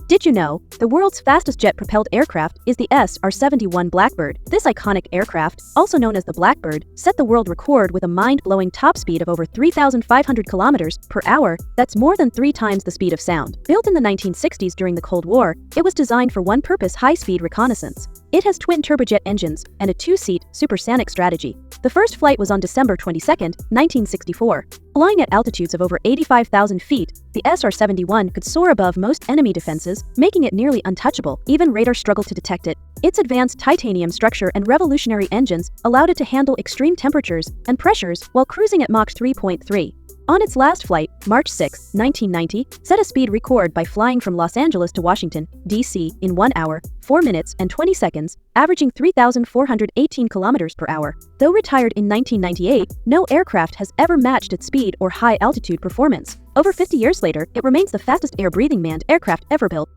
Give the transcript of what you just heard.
Did you know, the world's fastest jet-propelled aircraft is the SR-71 Blackbird? This iconic aircraft, also known as the Blackbird, set the world record with a mind-blowing top speed of over 3,500 kilometers per hour. That's more than 3 times the speed of sound. Built in the 1960s during the Cold War, it was designed for one-purpose high-speed reconnaissance. It has twin turbojet engines and a 2-seat supersonic strategy. The first flight was on December 22, 1964. Flying at altitudes of over 85,000 feet, the SR-71 could soar above most enemy defenses, making it nearly untouchable. Even radar struggled to detect it. Its advanced titanium structure and revolutionary engines allowed it to handle extreme temperatures and pressures while cruising at Mach 3.3. On its last flight, March 6, 1990, set a speed record by flying from Los Angeles to Washington, D.C. in 1 hour, 4 minutes and 20 seconds, averaging 3,418 kilometers per hour. Though retired in 1998, no aircraft has ever matched its speed or high-altitude performance. Over 50 years later, it remains the fastest air-breathing manned aircraft ever built.